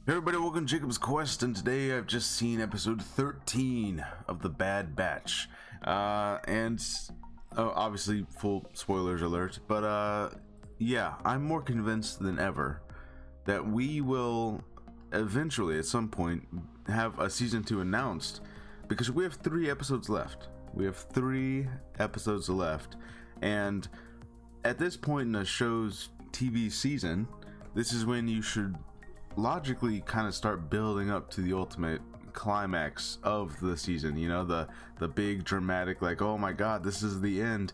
Hey everybody, welcome to Jacob's Quest, and today I've just seen episode 13 of The Bad Batch. Obviously, full spoilers alert, but yeah, I'm more convinced than ever that we will eventually, at some point, have a season 2 announced, because we have 3 episodes left. And at this point in the show's TV season, this is when you should logically kind of start building up to the ultimate climax of the season, you know, the big dramatic, like, oh my god, this is the end,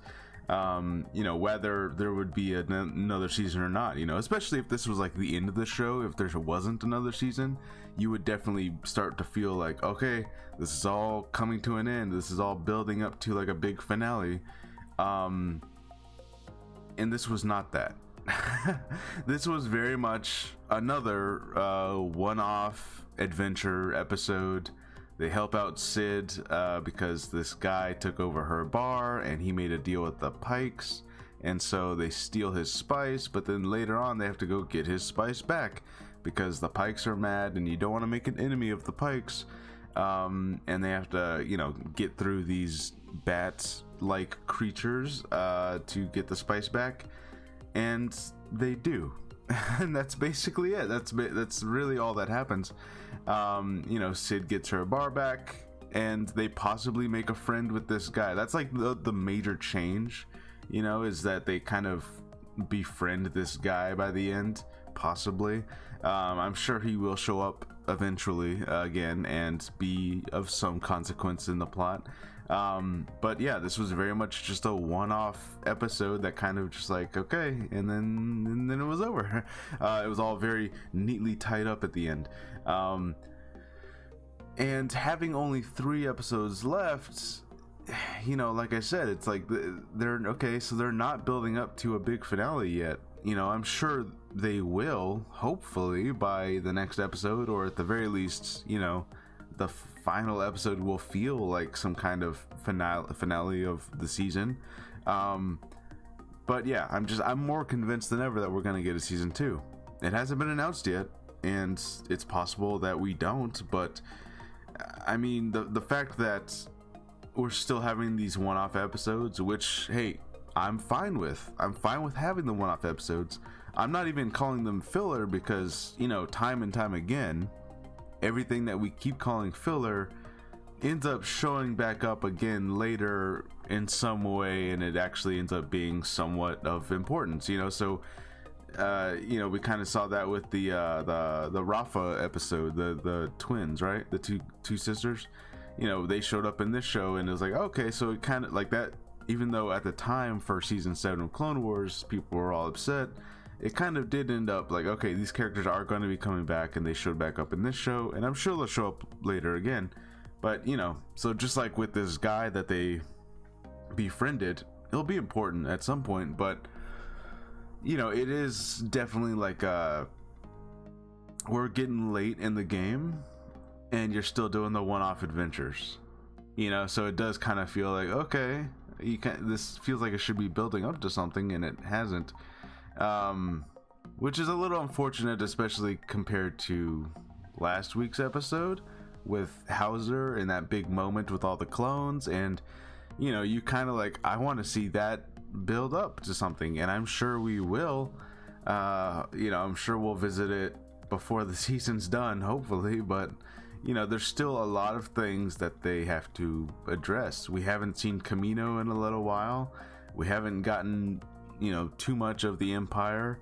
whether there would be another season or not, especially if this was like the end of the show. If there wasn't another season, you would definitely start to feel like, okay, this is all coming to an end, this is all building up to like a big finale, and this was not that. This was very much another one-off adventure episode. They help out Sid because this guy took over her bar and he made a deal with the Pikes, and so they steal his spice, but then later on they have to go get his spice back because the Pikes are mad and you don't want to make an enemy of the Pikes, and they have to, get through these bat-like creatures to get the spice back. And they do. And that's basically it. That's really all that happens. Sid gets her bar back, and they possibly make a friend with this guy. That's like the major change, is that they kind of befriend this guy by the end, possibly. I'm sure he will show up eventually again and be of some consequence in the plot. But yeah, this was very much just a one-off episode that kind of just like, okay, and then it was over. It was all very neatly tied up at the end. And having only 3 episodes left, like I said, it's like they're okay, so they're not building up to a big finale yet. I'm sure they will, hopefully, by the next episode, or at the very least, the final episode will feel like some kind of finale of the season. But yeah, I'm more convinced than ever that we're gonna get a season 2. It hasn't been announced yet, and it's possible that we don't, but I mean, the fact that we're still having these one-off episodes, which, hey, I'm fine with having the one-off episodes. I'm not even calling them filler because, time and time again, everything that we keep calling filler ends up showing back up again later in some way, and it actually ends up being somewhat of importance, so we kind of saw that with the Rafa episode, the twins, right, the two sisters. They showed up in this show, and it was like, okay, so it kind of like that. Even though at the time for season 7 of Clone Wars people were all upset, it kind of did end up like, okay, these characters are going to be coming back, and they showed back up in this show, and I'm sure they'll show up later again. But so just like with this guy that they befriended, it'll be important at some point. But it is definitely like we're getting late in the game, and you're still doing the one-off adventures, so it does kind of feel like, okay, this feels like it should be building up to something, and it hasn't, which is a little unfortunate, especially compared to last week's episode with Hauser and that big moment with all the clones. And you kind of like, I want to see that build up to something, and I'm sure we will. I'm sure we'll visit it before the season's done, hopefully, but there's still a lot of things that they have to address. We haven't seen Kamino in a little while. We haven't gotten, too much of the Empire.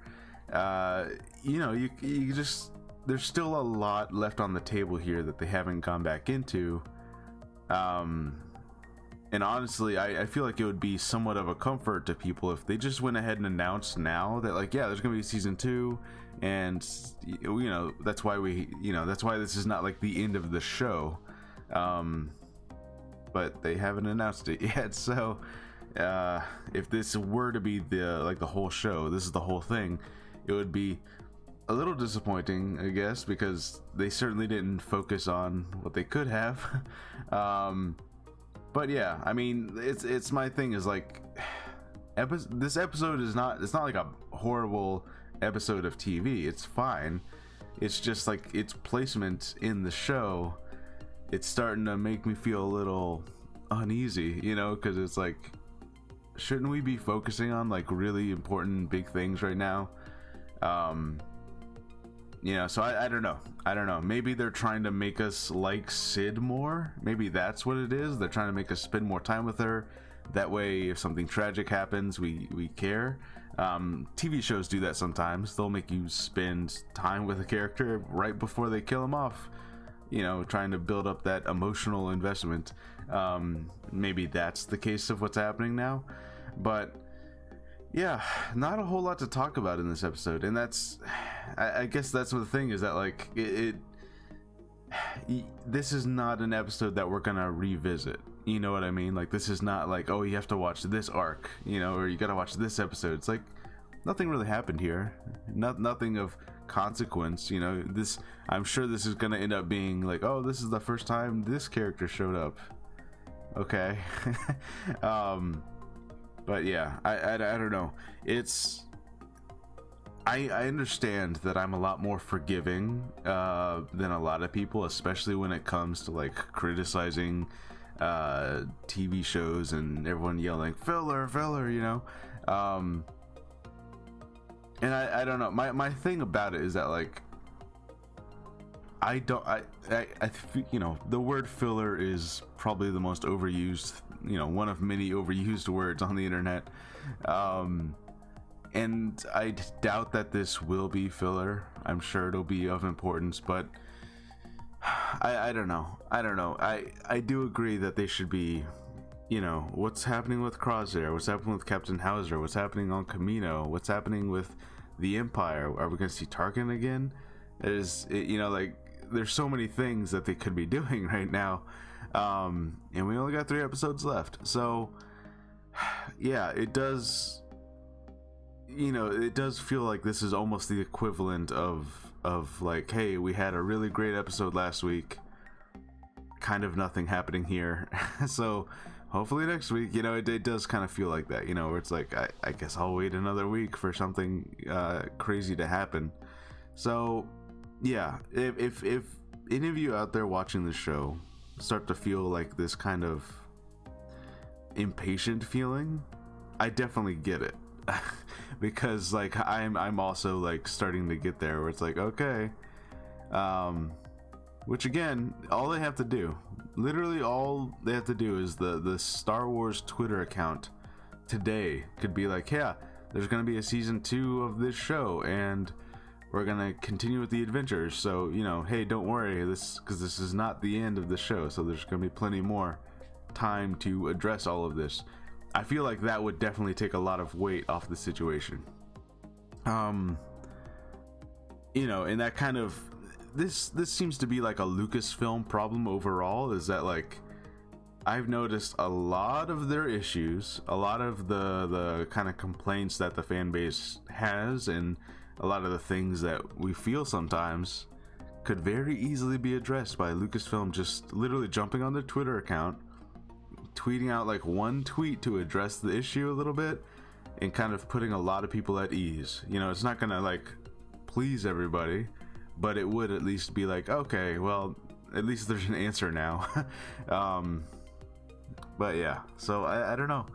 You just, there's still a lot left on the table here that they haven't gone back into. And honestly, I feel like it would be somewhat of a comfort to people if they just went ahead and announced now that, like, yeah, there's gonna be a season 2, and that's why that's why this is not like the end of the show. But they haven't announced it yet, so if this were to be the whole show, this is the whole thing, it would be a little disappointing, I guess, because they certainly didn't focus on what they could have. But yeah, I mean, it's my thing is like, this episode is not, it's not like a horrible episode of TV. It's fine. It's just like its placement in the show, it's starting to make me feel a little uneasy, you know, because it's like, shouldn't we be focusing on like really important big things right now? You know, so I don't know. Maybe they're trying to make us like Sid more. Maybe that's what it is. They're trying to make us spend more time with her. That way, if something tragic happens, we care. TV shows do that sometimes. They'll make you spend time with a character right before they kill him off. You know, trying to build up that emotional investment. Maybe that's the case of what's happening now. But yeah, not a whole lot to talk about in this episode, and that's, I guess that's the thing, is that like this is not an episode that we're gonna revisit. You know what I mean? Like, this is not like, oh, you have to watch this arc, you know, or you gotta watch this episode. It's like nothing really happened here, nothing of consequence. You know, this, I'm sure this is gonna end up being like, oh, this is the first time this character showed up. Okay. But yeah, I don't know. It's, I understand that I'm a lot more forgiving than a lot of people, especially when it comes to like criticizing TV shows and everyone yelling filler, you know. And I don't know. My thing about it is that like, I you know, the word filler is probably the most overused, you know, one of many overused words on the internet. And I doubt that this will be filler. I'm sure it'll be of importance, but I don't know. I do agree that they should be, you know, what's happening with Crosshair, what's happening with Captain Hauser, what's happening on Kamino, what's happening with the Empire. Are we going to see Tarkin again? You know, like, there's so many things that they could be doing right now, and we only got 3 episodes left. So yeah, it does, you know, it does feel like this is almost the equivalent of like, hey, we had a really great episode last week, kind of nothing happening here. So hopefully next week, you know, it does kind of feel like that, you know, where it's like, I guess I'll wait another week for something crazy to happen. So yeah, if any of you out there watching the show start to feel like this kind of impatient feeling, I definitely get it. Because like I'm also like starting to get there, where it's like, okay, which again, all they have to do, literally all they have to do, is the Star Wars Twitter account today could be like, yeah, there's gonna be a season 2 of this show, and we're gonna continue with the adventures. So, you know, hey, don't worry, because this is not the end of the show, so there's gonna be plenty more time to address all of this. I feel like that would definitely take a lot of weight off the situation. You know, and that kind of, this seems to be like a Lucasfilm problem overall, is that like, I've noticed a lot of their issues, a lot of the kind of complaints that the fan base has, and a lot of the things that we feel sometimes could very easily be addressed by Lucasfilm just literally jumping on their Twitter account, tweeting out like one tweet to address the issue a little bit, and kind of putting a lot of people at ease. You know, it's not gonna like please everybody, but it would at least be like, okay, well, at least there's an answer now. But yeah, so I don't know.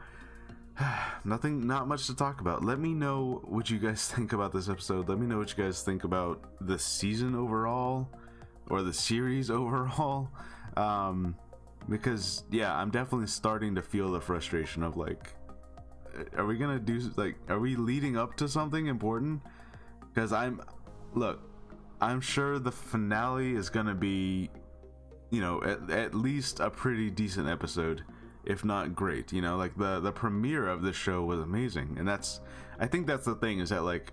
Not much to talk about. Let me know what you guys think about this episode. Let me know what you guys think about the season overall, or the series overall. Because yeah, I'm definitely starting to feel the frustration of like, are we gonna do, like, are we leading up to something important? Because I'm sure the finale is gonna be, you know, at least a pretty decent episode, if not great. You know, like the premiere of this show was amazing, and I think that's the thing, is that like,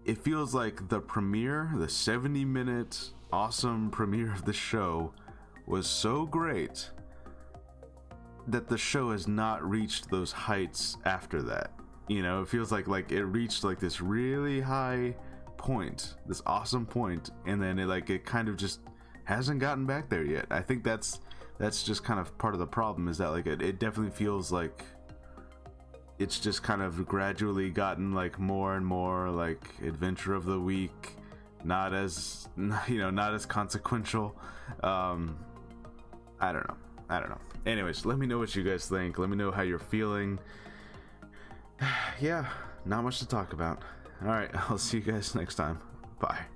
it feels like the premiere, the 70-minute awesome premiere of the show was so great that the show has not reached those heights after that. You know, it feels like it reached like this really high point, this awesome point, and then it kind of just hasn't gotten back there yet. I think that's just kind of part of the problem, is that like it definitely feels like it's just kind of gradually gotten like more and more like adventure of the week, not as not as consequential. I don't know. Anyways, let me know what you guys think. Let me know how you're feeling. Yeah, not much to talk about. All right, I'll see you guys next time. Bye.